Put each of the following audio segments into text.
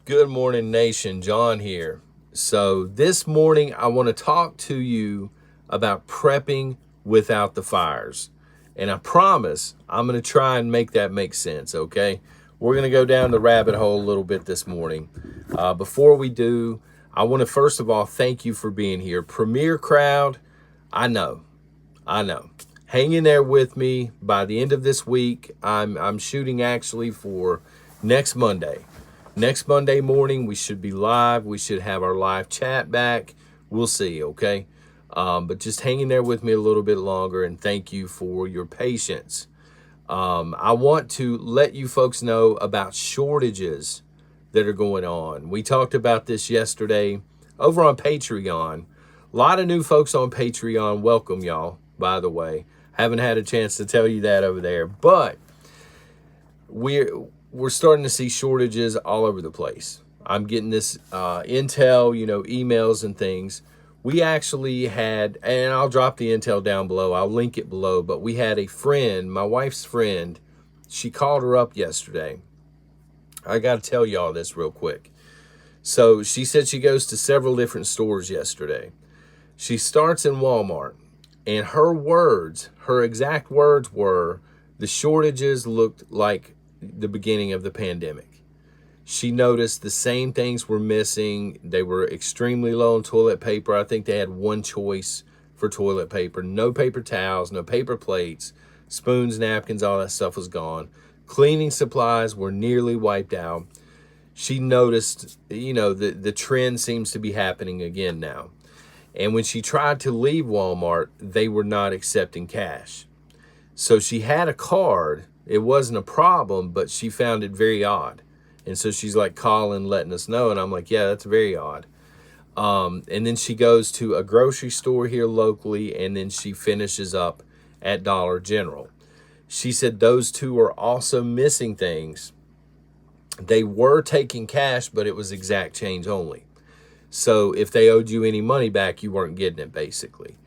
Good morning, nation. John here. So, this morning, I want to talk to you about prepping without the fires. And I promise I'm going to try and make that make sense, okay? We're going to go down the rabbit hole a little bit this morning. Before we do, I want to first of all thank you for being here. Premier crowd, I know. Hang in there with me. By the end of this week, I'm shooting actually for next Monday. Next Monday morning, we should be live. We should have our live chat back. We'll see, okay? But just hang in there with me a little bit longer, and thank you for your patience. I want to let you folks know about shortages that are going on. We talked about this yesterday over on Patreon. A lot of new folks on Patreon. Welcome, y'all, by the way. Haven't had a chance to tell you that over there, but we're starting to see shortages all over the place. I'm getting this intel, emails and things. We actually had, and I'll drop the intel down below. I'll link it below, but we had a friend, my wife's friend. She called her up yesterday. I got to tell y'all this real quick. So she said she goes to several different stores yesterday. She starts in Walmart, and her exact words were, the shortages looked like the beginning of the pandemic. She noticed the same things were missing. They were extremely low on toilet paper. I think they had one choice for toilet paper. No paper towels, no paper plates, spoons, napkins, all that stuff was gone. Cleaning supplies were nearly wiped out. She noticed, the trend seems to be happening again now. And when she tried to leave Walmart, they were not accepting cash. So she had a card. It wasn't a problem, but she found it very odd. And so she's like calling, letting us know. And I'm like, yeah, that's very odd. And then she goes to a grocery store here locally, and then she finishes up at Dollar General. She said those two are also missing things. They were taking cash, but it was exact change only. So if they owed you any money back, you weren't getting it, basically.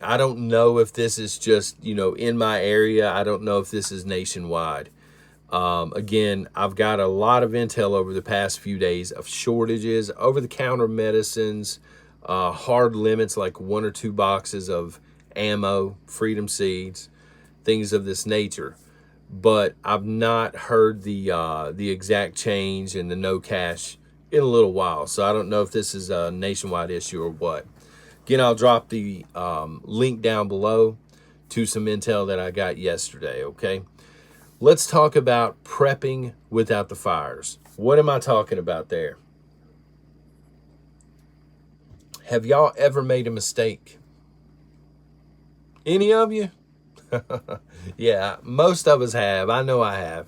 I don't know if this is just, in my area. I don't know if this is nationwide. Again, I've got a lot of intel over the past few days of shortages, over-the-counter medicines, hard limits like 1 or 2 boxes of ammo, freedom seeds, things of this nature. But I've not heard the exact change and the no cash in a little while. So I don't know if this is a nationwide issue or what. Again, I'll drop the link down below to some intel that I got yesterday, okay? Let's talk about prepping without the fires. What am I talking about there? Have y'all ever made a mistake? Any of you? Yeah, most of us have. I know I have.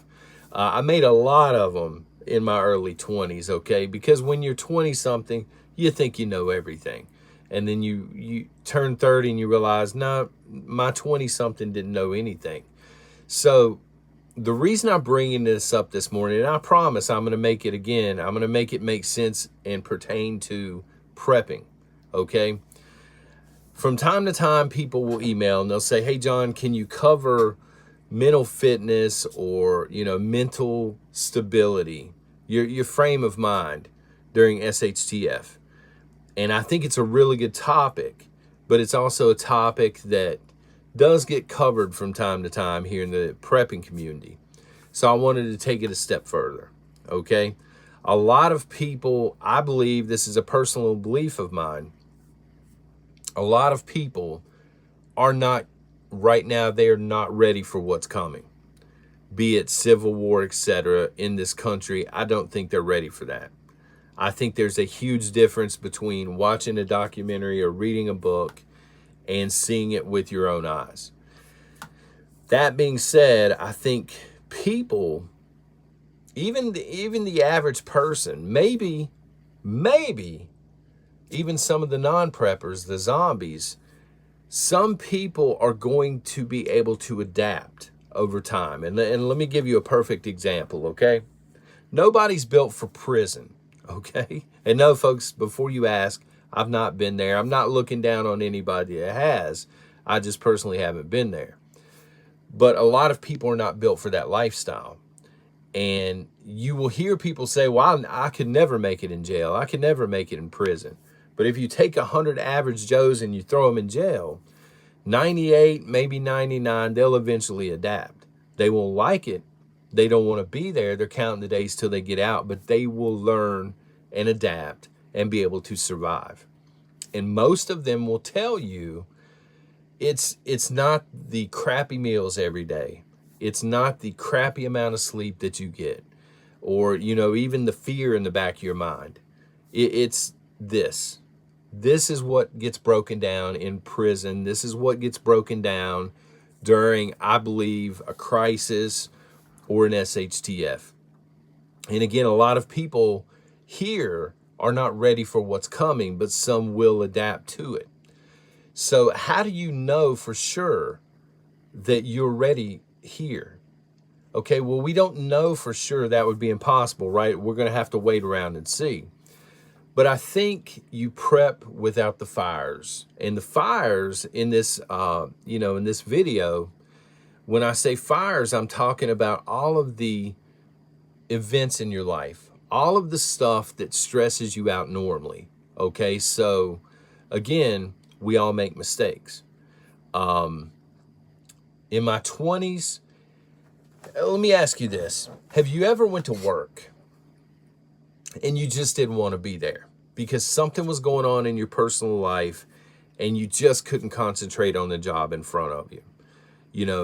I made a lot of them in my early 20s, okay? Because when you're 20-something, you think you know everything. And then you turn 30 and you realize, no, my 20-something didn't know anything. So the reason I'm bringing this up this morning, and I promise I'm going to make it again, I'm going to make it make sense and pertain to prepping, okay? From time to time, people will email and they'll say, hey, John, can you cover mental fitness or, mental stability, your frame of mind during SHTF? And I think it's a really good topic, but it's also a topic that does get covered from time to time here in the prepping community. So I wanted to take it a step further, okay? A lot of people, I believe this is a personal belief of mine, a lot of people are not, right now, they are not ready for what's coming. Be it civil war, etc., in this country, I don't think they're ready for that. I think there's a huge difference between watching a documentary or reading a book and seeing it with your own eyes. That being said, I think people, even the average person, maybe even some of the non-preppers, the zombies, some people are going to be able to adapt over time. And let me give you a perfect example, okay? Nobody's built for prison, okay? And no, folks, before you ask, I've not been there. I'm not looking down on anybody that has. I just personally haven't been there. But a lot of people are not built for that lifestyle. And you will hear people say, well, I could never make it in jail. I could never make it in prison. But if you take 100 average Joes and you throw them in jail, 98, maybe 99, they'll eventually adapt. They won't like it. They don't want to be there. They're counting the days till they get out, but they will learn and adapt and be able to survive. And most of them will tell you it's not the crappy meals every day. It's not the crappy amount of sleep that you get, or, even the fear in the back of your mind. It's this. This is what gets broken down in prison. This is what gets broken down during, I believe, a crisis or an SHTF. And again, a lot of people here are not ready for what's coming, but some will adapt to it. So how do you know for sure that you're ready here? Okay, well, we don't know for sure. That would be impossible, right? We're going to have to wait around and see. But I think you prep without the fires. And the fires in this, in this video, when I say fires, I'm talking about all of the events in your life, all of the stuff that stresses you out normally. Okay, so again, we all make mistakes. In my 20s, let me ask you this. Have you ever went to work and you just didn't want to be there because something was going on in your personal life and you just couldn't concentrate on the job in front of you?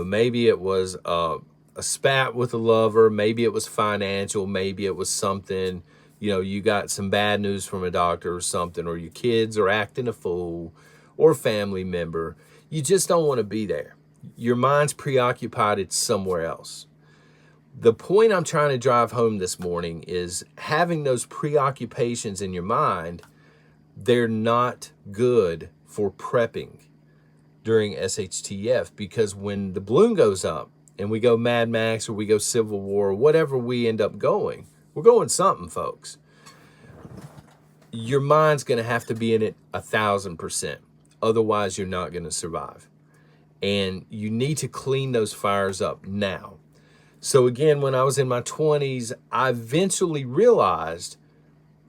Maybe it was a spat with a lover, maybe it was financial, maybe it was something, you got some bad news from a doctor or something, or your kids are acting a fool, or a family member. You just don't want to be there. Your mind's preoccupied, it's somewhere else. The point I'm trying to drive home this morning is having those preoccupations in your mind, they're not good for prepping during SHTF, because when the balloon goes up and we go Mad Max or we go Civil War or whatever we end up going, we're going something, folks. Your mind's going to have to be in it 1,000%. Otherwise, you're not going to survive. And you need to clean those fires up now. So again, when I was in my 20s, I eventually realized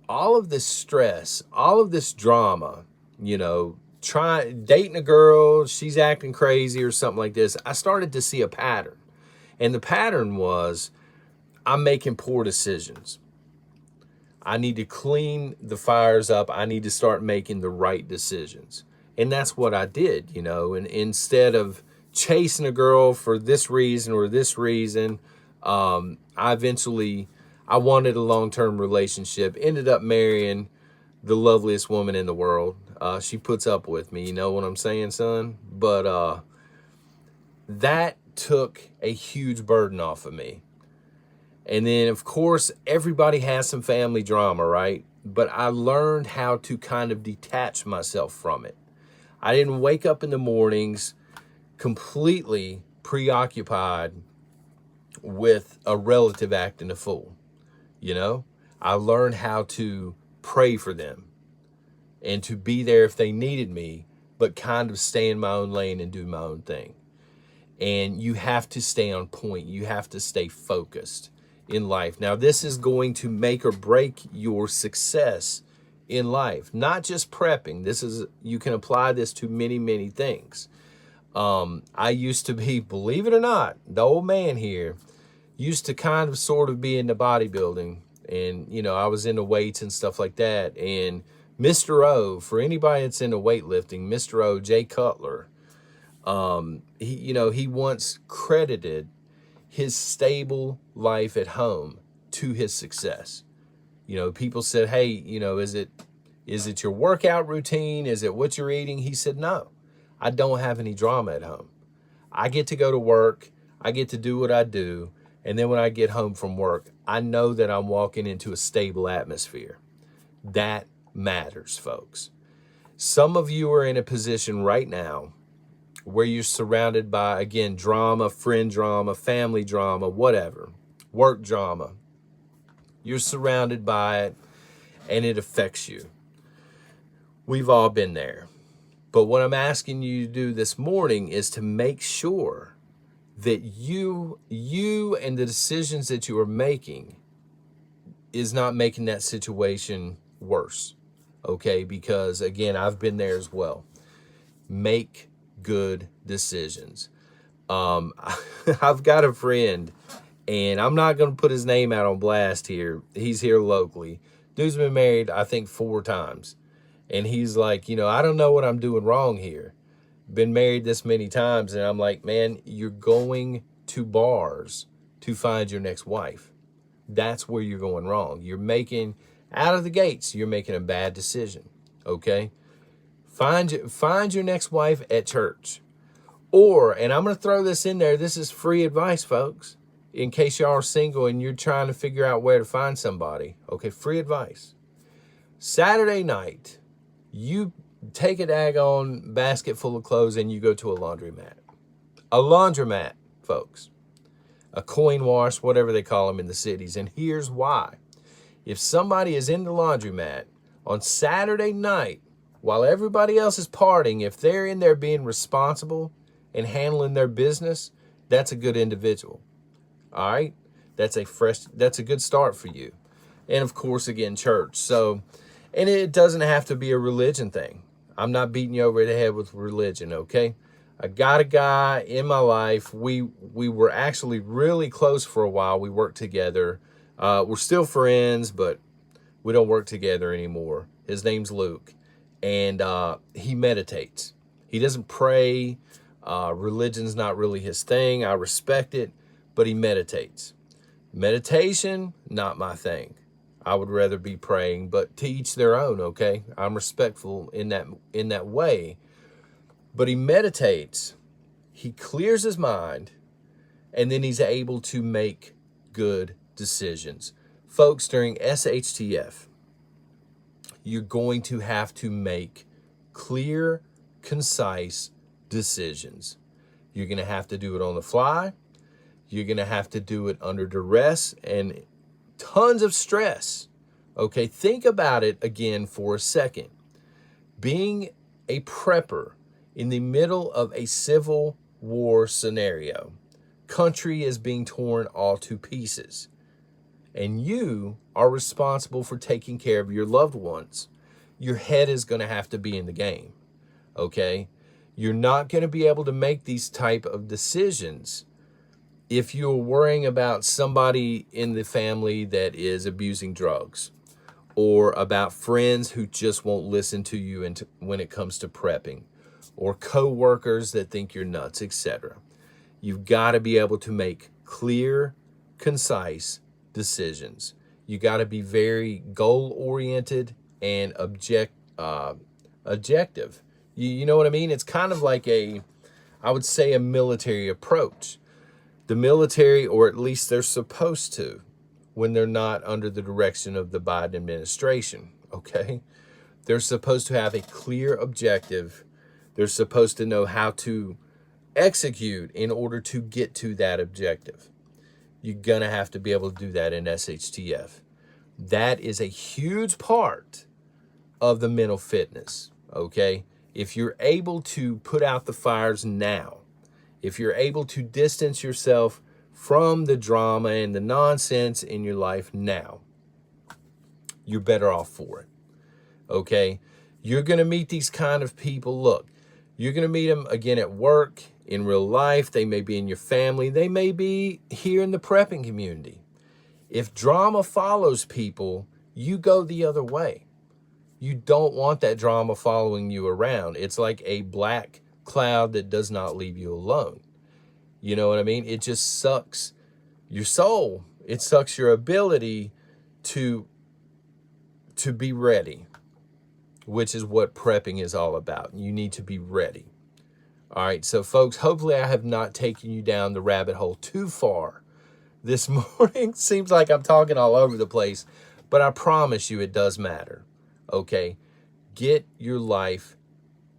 all of this stress, all of this drama, dating a girl, she's acting crazy or something like this. I started to see a pattern. And the pattern was I'm making poor decisions. I need to clean the fires up. I need to start making the right decisions. And that's what I did, and instead of chasing a girl for this reason or this reason, I wanted a long-term relationship, ended up marrying the loveliest woman in the world. She puts up with me, you know what I'm saying, son? But that took a huge burden off of me. And then, of course, everybody has some family drama, right? But I learned how to kind of detach myself from it. I didn't wake up in the mornings completely preoccupied with a relative acting a fool. I learned how to pray for them and to be there if they needed me, but kind of stay in my own lane and do my own thing. And you have to stay on point. You have to stay focused in life. Now, this is going to make or break your success in life, not just prepping. You can apply this to many, many things. I used to be, believe it or not, the old man here used to kind of sort of be into bodybuilding, and, I was into weights and stuff like that. And Mr. O, for anybody that's into weightlifting, Mr. O, Jay Cutler, he once credited his stable life at home to his success. People said, hey, is it your workout routine? Is it what you're eating? He said, no, I don't have any drama at home. I get to go to work. I get to do what I do. And then when I get home from work, I know that I'm walking into a stable atmosphere. That matters, folks. Some of you are in a position right now where you're surrounded by, again, drama, friend drama, family drama, whatever, work drama. You're surrounded by it, and it affects you. We've all been there. But what I'm asking you to do this morning is to make sure that you and the decisions that you are making is not making that situation worse. Okay, because again, I've been there as well. Make good decisions. I've got a friend, and I'm not going to put his name out on blast here. He's here locally. Dude's been married, I think, 4 times. And he's like, I don't know what I'm doing wrong here. Been married this many times. And I'm like, man, you're going to bars to find your next wife. That's where you're going wrong. You're making, out of the gates, you're making a bad decision. Okay? Find your next wife at church. Or, and I'm going to throw this in there, this is free advice, folks, in case y'all are single and you're trying to figure out where to find somebody. Okay, free advice. Saturday night, you take a daggone basket full of clothes and you go to a laundromat. A laundromat, folks. A coin wash, whatever they call them in the cities. And here's why. If somebody is in the laundromat on Saturday night, while everybody else is partying, if they're in there being responsible and handling their business, that's a good individual. All right? That's a good start for you. And of course, again, church. So, and it doesn't have to be a religion thing. I'm not beating you over the head with religion, okay? I got a guy in my life. We were actually really close for a while. We worked together. We're still friends, but we don't work together anymore. His name's Luke. And he meditates. He doesn't pray. Religion's not really his thing. I respect it, but he meditates. Meditation, not my thing. I would rather be praying, but to each their own, okay? I'm respectful in that way. But he meditates, he clears his mind, and then he's able to make good decisions. Folks, during SHTF, you're going to have to make clear, concise decisions. You're going to have to do it on the fly. You're going to have to do it under duress and tons of stress. Okay, think about it again for a second. Being a prepper in the middle of a civil war scenario, country is being torn all to pieces, and you are responsible for taking care of your loved ones. Your head is going to have to be in the game. Okay, you're not going to be able to make these type of decisions if you're worrying about somebody in the family that is abusing drugs, or about friends who just won't listen to you when it comes to prepping, or co-workers that think you're nuts, etc. You've got to be able to make clear, concise decisions. You got to be very goal-oriented and objective. You know what I mean? It's kind of like I would say, a military approach. The military, or at least they're supposed to, when they're not under the direction of the Biden administration, okay? They're supposed to have a clear objective. They're supposed to know how to execute in order to get to that objective. You're going to have to be able to do that in SHTF. That is a huge part of the mental fitness, okay? If you're able to put out the fires now, if you're able to distance yourself from the drama and the nonsense in your life now, you're better off for it, okay? You're going to meet these kind of people. Look, you're going to meet them again at work, in real life. They may be in your family. They may be here in the prepping community. If drama follows people, you go the other way. You don't want that drama following you around. It's like a black cloud that does not leave you alone. You know what I mean? It just sucks your soul. It sucks your ability to be ready, which is what prepping is all about. You need to be ready. All right, so folks, hopefully I have not taken you down the rabbit hole too far this morning. Seems like I'm talking all over the place, but I promise you it does matter. Okay, get your life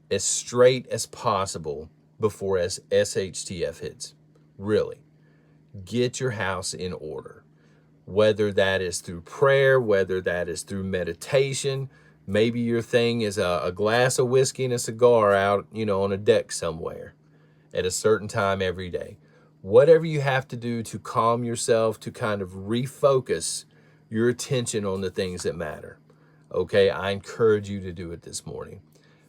as straight as possible before SHTF hits. Really, get your house in order. Whether that is through prayer, whether that is through meditation. Maybe your thing is a glass of whiskey and a cigar out, on a deck somewhere at a certain time every day. Whatever you have to do to calm yourself, to kind of refocus your attention on the things that matter. Okay, I encourage you to do it this morning.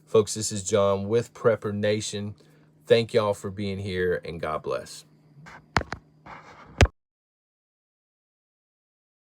Folks, this is John with Prepper Nation. Thank y'all for being here, and God bless.